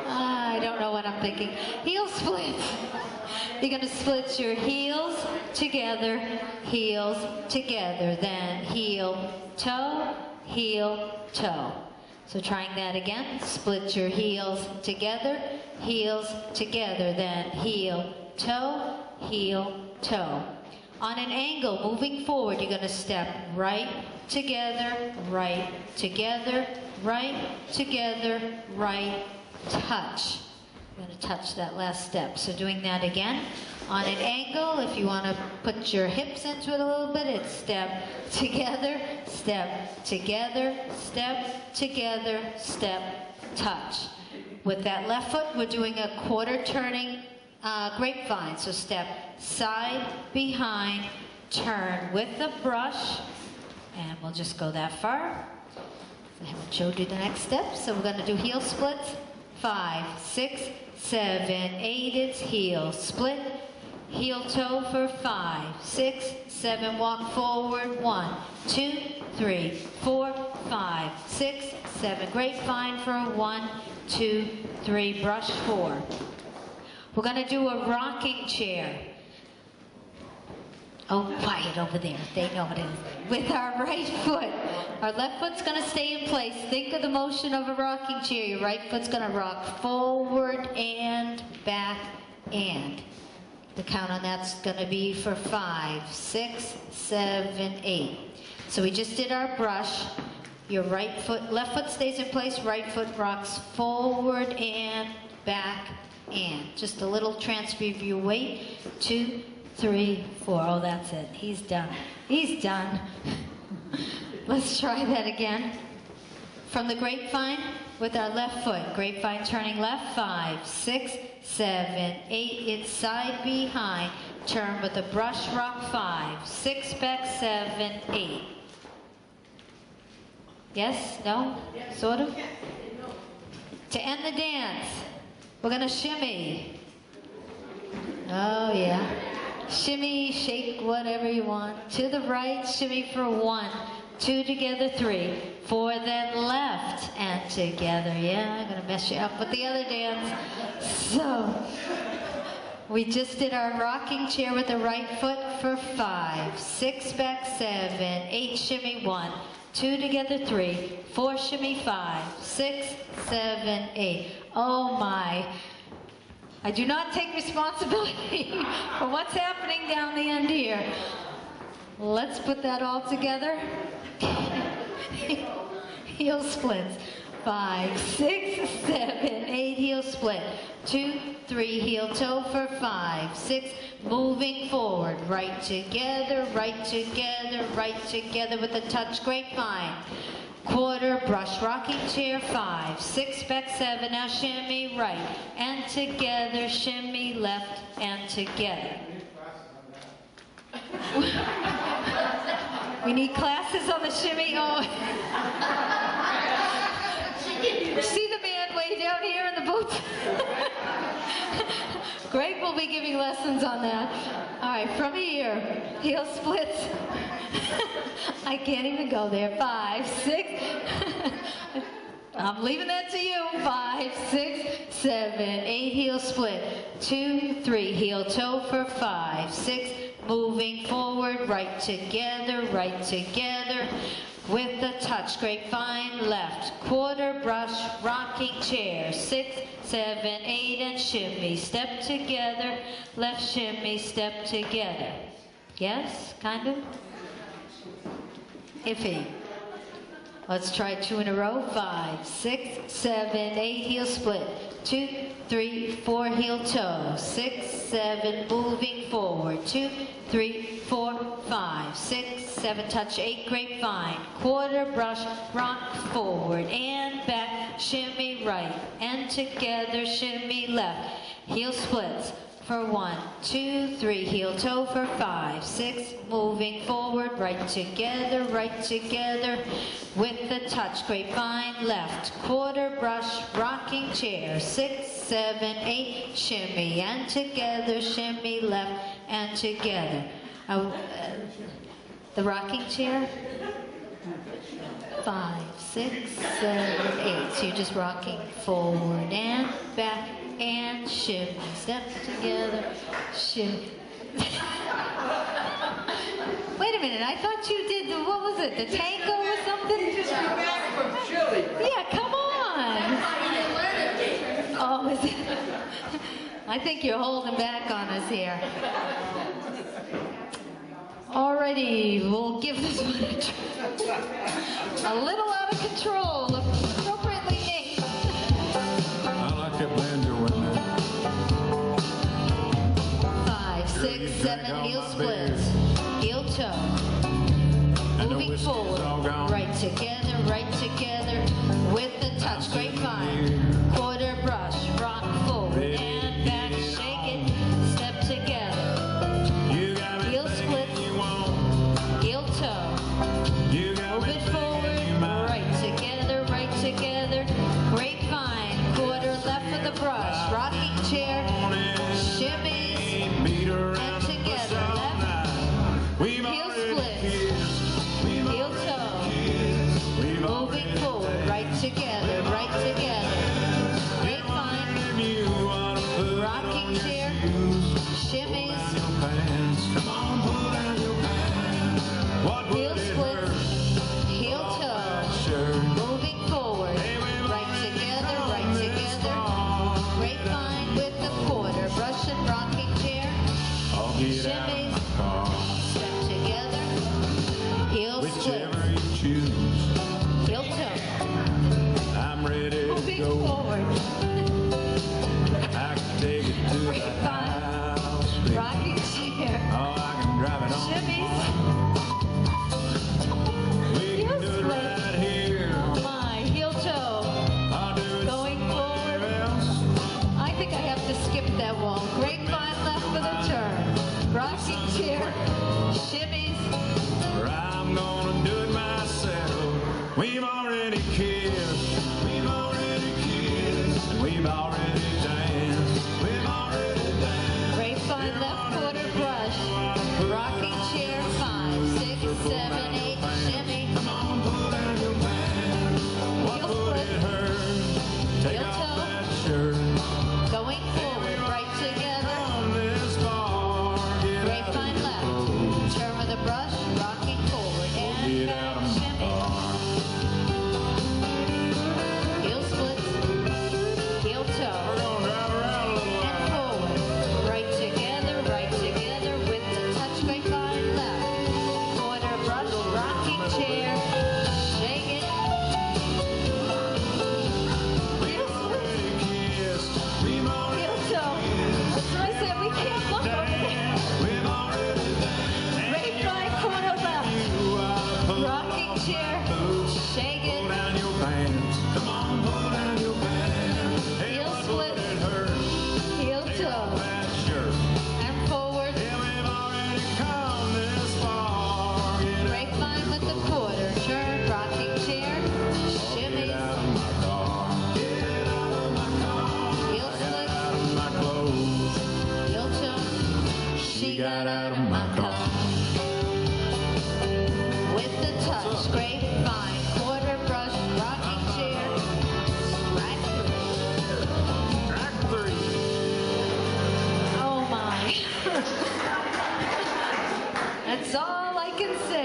I don't know what I'm thinking. Heel splits. You're going to split your heels together, then heel, toe. So trying that again. Split your heels together, then heel, toe. On an angle, moving forward, you're going to step right together, right, touch. I'm going to touch that last step. So doing that again. On an angle, if you want to put your hips into it a little bit, it's step together, touch. With that left foot, we're doing a quarter turning grapevine. So step side, behind, turn with the brush, and we'll just go that far. I haven't showed you the next step, so we're going to do heel splits. 5, 6, 7, 8, it's heel split, heel toe for 5, 6, 7, walk forward, 1, 2, 3, 4, 5, 6, 7, grapevine for 1, 2, 3, brush 4. We're going to do a rocking chair. Oh, quiet over there. They know what it is. With our right foot. Our left foot's going to stay in place. Think of the motion of a rocking chair. Your right foot's going to rock forward and back and. The count on that's going to be for 5, 6, 7, 8. So we just did our brush. Your right foot, left foot stays in place. Right foot rocks forward and back and. Just a little transfer of your weight. 2, 3, 4. Oh, that's it. He's done. He's done. Let's try that again. From the grapevine with our left foot. Grapevine turning left. 5, 6, 7, 8. It's side behind. Turn with a brush rock. 5, 6 back, 7, 8. Yes? No? Sort of? To end the dance, we're going to shimmy. Oh, yeah. Shimmy, shake, whatever you want. To the right, shimmy for 1, 2 together, 3, 4, then left, and together. Yeah, I'm gonna mess you up with the other dance. So, we just did our rocking chair with the right foot for 5, 6 back, 7, 8, shimmy, 1, 2 together, 3, 4, shimmy, 5, 6, 7, 8. Oh my. I do not take responsibility for what's happening down the end here. Let's put that all together. Heel splits. 5, 6, 7, 8, heel split. 2, 3, heel toe for 5, 6, moving forward. Right together with a touch grapevine. Quarter, brush, rocking chair, 5, 6 back, 7, now shimmy right, and together, shimmy left, and together. We need classes on the shimmy. Oh. See the man way down here in the booth? Greg will be giving lessons on that. All right, from here, heel splits. I can't even go there. 5, 6. I'm leaving that to you. 5, 6, 7, 8, heel split. 2, 3, heel toe for 5, 6, moving forward, right together, with the touch, grapevine, left, quarter, brush, rocking chair, 6, 7, 8, and shimmy, step together, left shimmy, step together. Yes, kind of? Iffy. Let's try 2 in a row. 5, 6, 7, 8, heel split. 2, 3, 4, heel toe. 6, 7, moving forward. 2, 3, 4, 5, 6, 7, touch 8, grapevine. Quarter, brush, rock forward and back, shimmy right, and together, shimmy left. Heel splits. For 1, 2, 3, heel toe for 5, 6, moving forward, right together, with the touch, grapevine, left, quarter, brush, rocking chair, 6, 7, 8, shimmy, and together, shimmy, left, and together. The rocking chair? 5, 6, 7, 8. So you're just rocking forward and back and shimmy. Step together, shimmy. Wait a minute, I thought you did the, what was it, the tango or something? Just got back from Chile. Yeah, come on. Oh, is it? I think you're holding back on us here. Alrighty, we'll give this one a try. A little out of control, appropriately named. I like that banjo in there. 5, 6, 7, heel splits, heel toe. And the Moving whiskey's forward, all gone. right together, with the touch, grapevine, quarter brush, rock forward and back, shake it, step together, You got heel split, everything you want. heel toe, You got moving everything forward, you might. right together, grapevine, quarter left with the brush, rocking chair, shimmies, Beat around and the together, bush all left, night. We've heel already split, kissed. We've heel already toe, kissed. We've moving already forward, right together, grapevine, If you wanna put rocking on your chair, shoes, shimmies, pull down your pants. Come on, pull down your pants. What would heel it split, hurt? heel That toe, shirt. moving forward, right together, grapevine with the quarter, brush and rocking chair, I'll get out of shimmies, my car. step together, heel split, Whichever you choose, heel toe, I'm ready to moving go. forward, I can take it to the grapevine, house, baby. rocking chair, Oh, I can drive it on. shimmies, We can heel do it split. right here. oh my, heel toe, I'll do it Going somewhere forward. else. I think I have to skip that wall. Grapevine left for the turn. Rocking chair, shimmies, Or I'm gonna do it myself. We've already kissed. We've already kissed. And we've already danced. We've already danced. grapevine left quarter brush. Rocking chair, 5, 6, 7, 8, shimmy, Come on, pull down your pants. What Heel would split. it hurt? Take Heel off toe. that shirt. going forward, right together. Come this far. Get out of Grapevine your left. clothes. Turn with the brush, rocking forward and Get back, out of my shimmy, car. heel splits, heel toe. We're gonna drive around a little And while. forward, right together, with the touch grapevine left. Quarter brush, rocking chair, shake it. Heel split, Kissed. We've already heel toe. That's what I said, we can't look over there. We've already Grapevine, quarter left. Rocking chair, shake pull it. down your pants. Come on, pull down your pants. Hey, Heel what split. would it hurt? Heel Take off toe. that shirt. And forward, Yeah, we've already come this far. Get out. grapevine with the quarter. Turn, rocking chair, Get shimmy, out of my car. Get out of my car. heel I got split, out of my clothes. heel toe. She got out of my car. With the touch, grapevine, quarter brush, rocking chair, right through. Track 3. Oh my. That's all I can say.